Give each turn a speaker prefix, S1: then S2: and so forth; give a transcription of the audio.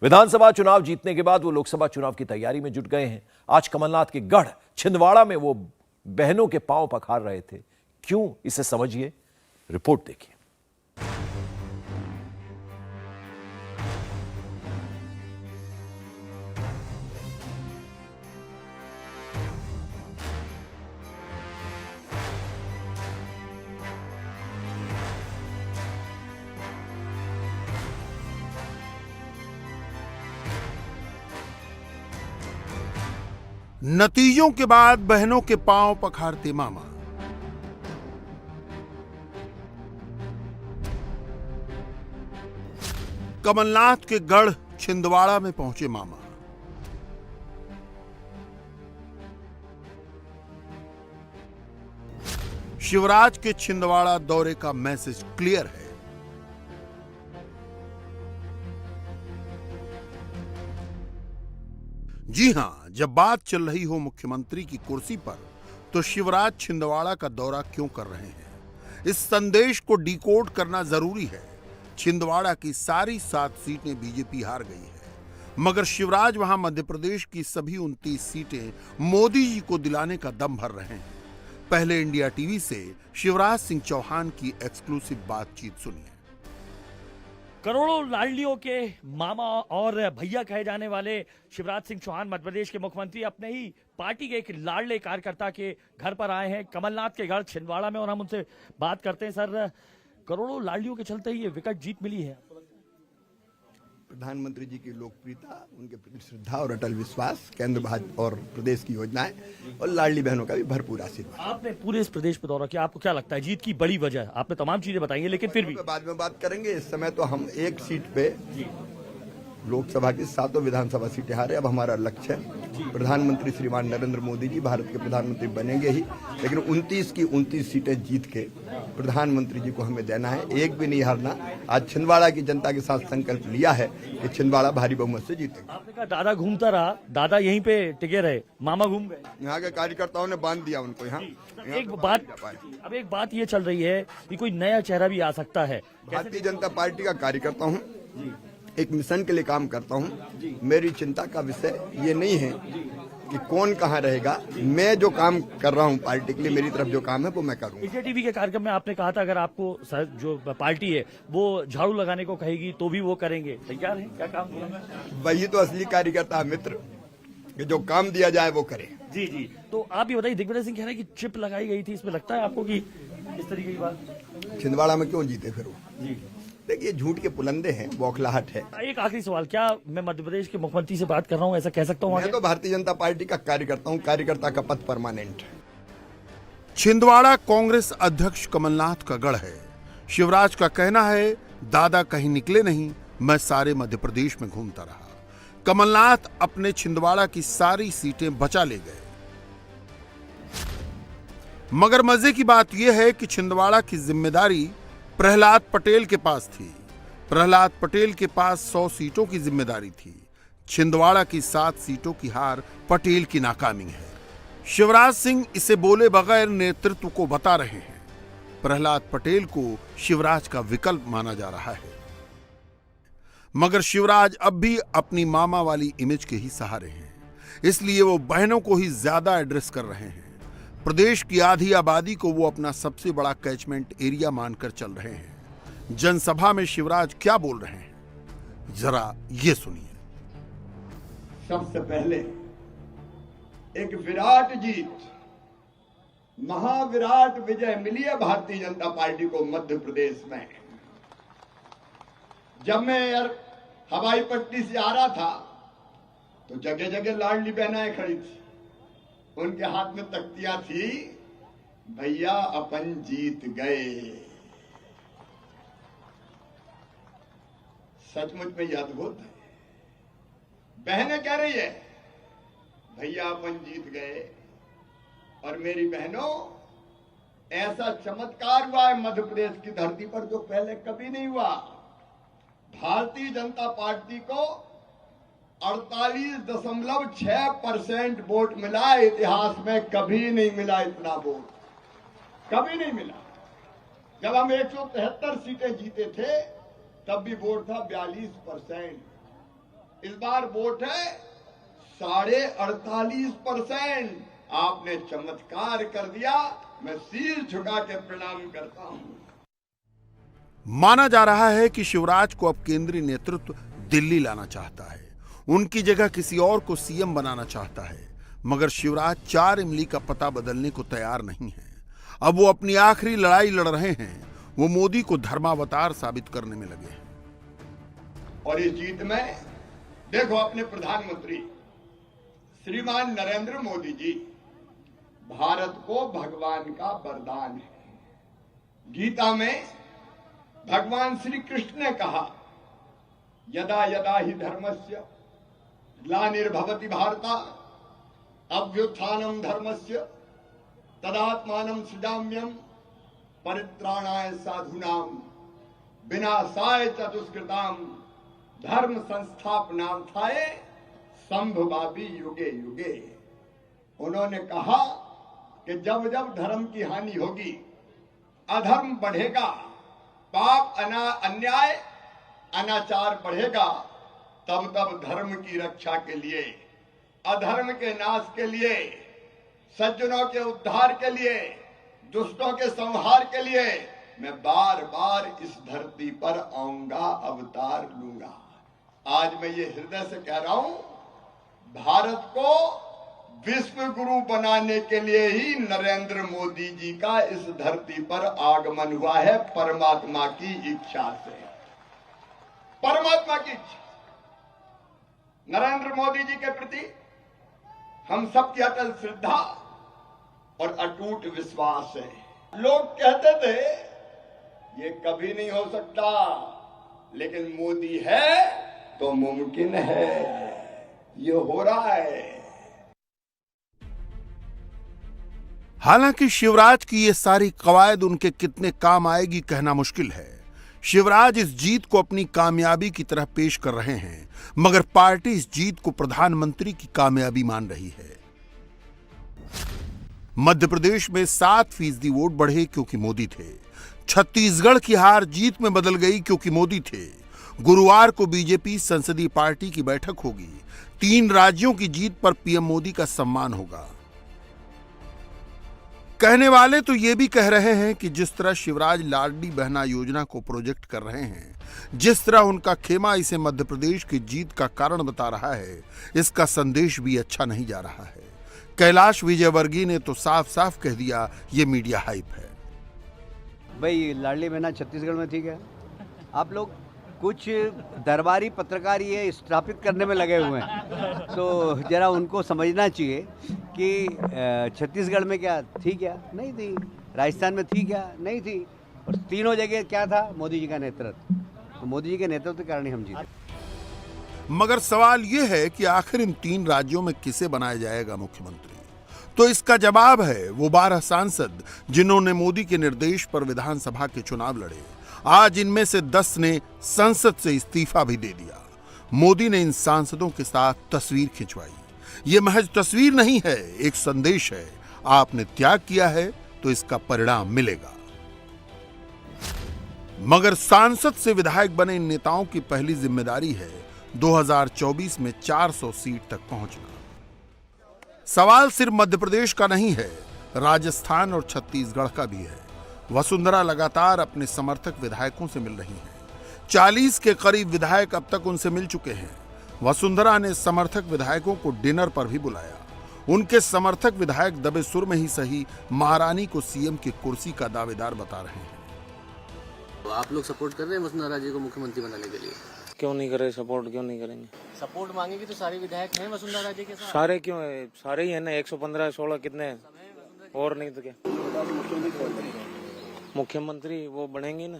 S1: विधानसभा चुनाव जीतने के बाद वो लोकसभा चुनाव की तैयारी में जुट गए हैं। आज कमलनाथ के गढ़ छिंदवाड़ा में वो बहनों के पांव पखार रहे थे। क्यों, इसे समझिए, रिपोर्ट देखिए।
S2: नतीजों के बाद बहनों के पांव पखारते मामा। कमलनाथ के गढ़ छिंदवाड़ा में पहुंचे मामा। शिवराज के छिंदवाड़ा दौरे का मैसेज क्लियर है। जी हां, जब बात चल रही हो मुख्यमंत्री की कुर्सी पर, तो शिवराज छिंदवाड़ा का दौरा क्यों कर रहे हैं? इस संदेश को डिकोड करना जरूरी है। छिंदवाड़ा की सारी 7 सीटें बीजेपी हार गई है, मगर शिवराज वहां मध्य प्रदेश की सभी 29 सीटें मोदी जी को दिलाने का दम भर रहे हैं। पहले इंडिया टीवी से शिवराज सिंह चौहान की एक्सक्लूसिव बातचीत सुनिए।
S3: करोड़ों लाडलियों के मामा और भैया कहे जाने वाले शिवराज सिंह चौहान मध्य प्रदेश के मुख्यमंत्री अपने ही पार्टी के एक लाडले कार्यकर्ता के घर पर आए हैं, कमलनाथ के घर छिंदवाड़ा में, और हम उनसे बात करते हैं। सर, करोड़ों लाडलियों के चलते ही ये विकट जीत मिली है।
S4: प्रधानमंत्री जी की लोकप्रियता, उनके प्रति श्रद्धा और अटल विश्वास, केंद्र भाजपा और प्रदेश की योजनाएं और लाडली बहनों का भी भरपूर आशीर्वाद।
S3: आपने पूरे इस प्रदेश पर दौरा किया, आपको क्या लगता है जीत की बड़ी वजह? आपने तमाम चीजें बताई हैं, लेकिन फिर भी
S4: बाद में बात करेंगे। इस समय तो हम एक सीट पे लोकसभा की 7 विधानसभा सीटें हारे। अब हमारा लक्ष्य है प्रधानमंत्री श्रीमान नरेंद्र मोदी जी भारत के प्रधानमंत्री बनेंगे ही, लेकिन 29 की 29 सीटें जीत के प्रधानमंत्री जी को हमें देना है, एक भी नहीं हारना। आज छिंदवाड़ा की जनता के साथ संकल्प लिया है कि छिंदवाड़ा भारी बहुमत से जीतेगा।
S3: आपने कहा दादा घूमता रहा, दादा यहीं पे टिके रहे, मामा घूम गए।
S4: यहाँ के कार्यकर्ताओं ने बांध दिया उनको। यहाँ
S3: अब एक बात ये चल रही है कि कोई नया चेहरा भी आ सकता है।
S4: भारतीय जनता पार्टी का कार्यकर्ता हूँ, एक मिशन के लिए काम करता हूँ। मेरी चिंता का विषय ये नहीं है कि कौन कहाँ रहेगा। मैं जो काम कर रहा हूँ पार्टी के लिए, मेरी तरफ जो काम है वो मैं करूँगा।
S3: इंडिया टीवी के कार्यक्रम में आपने कहा था अगर आपको जो पार्टी है वो झाड़ू लगाने को कहेगी तो भी वो करेंगे। तैयार है? क्या काम करेंगे?
S4: वही तो असली कार्यकर्ता है मित्र, कि जो काम दिया जाए वो करे।
S3: जी जी। तो आप ये बताइए, दिग्विजय सिंह कह रहे हैं कि चिप लगाई गई थी, इसमें लगता है आपको कि इस तरीके की बात?
S4: छिंदवाड़ा में क्यों जीते फिर वो? जी देखिए, झूठ के पुलंदे हैं, बौखलाहट है।
S3: एक आखिरी सवाल, क्या मैं मध्य प्रदेश के मुख्यमंत्री से बात कर रहा हूँ, ऐसा कह सकता हूँ?
S4: मैं तो भारतीय जनता पार्टी का कार्यकर्ता हूँ, कार्यकर्ता का पद परमानेंट है।
S2: छिंदवाड़ा कांग्रेस अध्यक्ष कमलनाथ का गढ़ है। शिवराज का कहना है, दादा कहीं निकले नहीं, मैं सारे मध्य प्रदेश में घूमता रहा। कमलनाथ अपने छिंदवाड़ा की सारी सीटें बचा ले गए, मगर मजे की बात यह है कि छिंदवाड़ा की जिम्मेदारी प्रहलाद पटेल के पास थी। प्रहलाद पटेल के पास 100 सीटों की जिम्मेदारी थी। छिंदवाड़ा की 7 सीटों की हार पटेल की नाकामी है। शिवराज सिंह इसे बोले बगैर नेतृत्व को बता रहे हैं। प्रहलाद पटेल को शिवराज का विकल्प माना जा रहा है, मगर शिवराज अब भी अपनी मामा वाली इमेज के ही सहारे हैं, इसलिए वो बहनों को ही ज्यादा एड्रेस कर रहे हैं। प्रदेश की आधी आबादी को वो अपना सबसे बड़ा कैचमेंट एरिया मानकर चल रहे हैं। जनसभा में शिवराज क्या बोल रहे हैं, जरा ये सुनिए।
S4: सबसे पहले एक विराट जीत, महाविराट विजय मिली है भारतीय जनता पार्टी को मध्य प्रदेश में। जब मैं हवाई पट्टी से आ रहा था तो जगह जगह लाडली बहनाएं खड़ी थी, उनके हाथ में तख्तियां थी, भैया अपन जीत गए। सचमुच में यह अद्भुत है। बहनें कह रही है भैया अपन जीत गए, और मेरी बहनों, ऐसा चमत्कार हुआ है मध्य प्रदेश की धरती पर जो पहले कभी नहीं हुआ। भारतीय जनता पार्टी को 48.6% वोट मिला। इतिहास में कभी नहीं मिला इतना वोट, कभी नहीं मिला। जब हम 173 सीटें जीते थे तब भी वोट था 42%। इस बार वोट है 48.5%। आपने चमत्कार कर दिया, मैं सिर झुका के प्रणाम करता हूं।
S2: माना जा रहा है कि शिवराज को अब केंद्रीय नेतृत्व दिल्ली लाना चाहता है, उनकी जगह किसी और को सीएम बनाना चाहता है, मगर शिवराज 4 इमली का पता बदलने को तैयार नहीं है। अब वो अपनी आखिरी लड़ाई लड़ रहे हैं, वो मोदी को धर्मावतार साबित करने में लगे हैं।
S4: और इस जीत में देखो, अपने प्रधानमंत्री श्रीमान नरेंद्र मोदी जी भारत को भगवान का वरदान है। गीता में भगवान श्री कृष्ण ने कहा, यदा यदा ही धर्मस्य ग्लानिर्भवति भारत अभ्युत्थानम धर्मस्य तदात्मानं सृजाम्यहम् परित्राणाय साधूनां विनाशाय च दुष्कृतां धर्म संस्थापनार्थाय संभवामि युगे युगे। उन्होंने कहा कि जब जब धर्म की हानि होगी, अधर्म बढ़ेगा, पाप अन्याय अनाचार बढ़ेगा, तब तब धर्म की रक्षा के लिए, अधर्म के नाश के लिए, सज्जनों के उद्धार के लिए, दुष्टों के संहार के लिए मैं बार बार इस धरती पर आऊंगा, अवतार लूंगा। आज मैं ये हृदय से कह रहा हूं, भारत को विश्व गुरु बनाने के लिए ही नरेंद्र मोदी जी का इस धरती पर आगमन हुआ है, परमात्मा की इच्छा से। परमात्मा की इच्छा। नरेंद्र मोदी जी के प्रति हम सबकी अटल श्रद्धा और अटूट विश्वास है। लोग कहते थे ये कभी नहीं हो सकता, लेकिन मोदी है तो मुमकिन है, ये हो रहा है।
S2: हालांकि शिवराज की ये सारी कवायद उनके कितने काम आएगी कहना मुश्किल है। शिवराज इस जीत को अपनी कामयाबी की तरह पेश कर रहे हैं, मगर पार्टी इस जीत को प्रधानमंत्री की कामयाबी मान रही है। मध्य प्रदेश में 7% वोट बढ़े क्योंकि मोदी थे। छत्तीसगढ़ की हार जीत में बदल गई क्योंकि मोदी थे। गुरुवार को बीजेपी संसदीय पार्टी की बैठक होगी। 3 राज्यों की जीत पर पीएम मोदी का सम्मान होगा। कहने वाले तो ये भी कह रहे हैं कि जिस तरह शिवराज लाडली बहना योजना को प्रोजेक्ट कर रहे हैं, जिस तरह उनका खेमा इसे मध्य प्रदेश की जीत का कारण बता रहा है, इसका संदेश भी अच्छा नहीं जा रहा है। कैलाश विजयवर्गीय ने तो साफ साफ कह दिया, ये मीडिया हाइप है।
S5: भाई लाडली बहना छत्तीसगढ़ में ठीक है, आप लोग कुछ दरबारी पत्रकार ये स्थापित करने में लगे हुए हैं, तो जरा उनको समझना चाहिए कि छत्तीसगढ़ में क्या थी, क्या नहीं थी, राजस्थान में थी, क्या नहीं थी, और तीनों जगह क्या था, मोदी जी का नेतृत्व। तो मोदी जी के नेतृत्व के कारण ही हम जीते।
S2: मगर सवाल यह है कि आखिर इन 3 राज्यों में किसे बनाया जाएगा मुख्यमंत्री। तो इसका जवाब है वो 12 सांसद जिन्होंने मोदी के निर्देश पर विधानसभा के चुनाव लड़े। आज इनमें से 10 ने संसद से इस्तीफा भी दे दिया। मोदी ने इन सांसदों के साथ तस्वीर खिंचवाई। ये महज तस्वीर नहीं है, एक संदेश है। आपने त्याग किया है तो इसका परिणाम मिलेगा। मगर सांसद से विधायक बने इन नेताओं की पहली जिम्मेदारी है 2024 में 400 सीट तक पहुंचना। सवाल सिर्फ मध्य प्रदेश का नहीं है, राजस्थान और छत्तीसगढ़ का भी है। वसुंधरा लगातार अपने समर्थक विधायकों से मिल रही हैं। 40 के करीब विधायक अब तक उनसे मिल चुके हैं। वसुंधरा ने समर्थक विधायकों को डिनर पर भी बुलाया। उनके समर्थक विधायक दबे सुर में ही सही महारानी को सीएम की कुर्सी का दावेदार बता रहे हैं।
S6: तो आप लोग सपोर्ट कर रहे हैं वसुंधरा जी को मुख्यमंत्री बनाने के लिए?
S7: क्यों नहीं कर रहे सपोर्ट, क्यों नहीं करेंगे?
S6: सपोर्ट मांगेगी तो सारे विधायक हैं वसुंधरा जी के साथ।
S7: सारे क्यों है, सारे ही है ना, 115 16 कितने हैं और नहीं तो क्या। मुख्यमंत्री वो बनेंगे ना।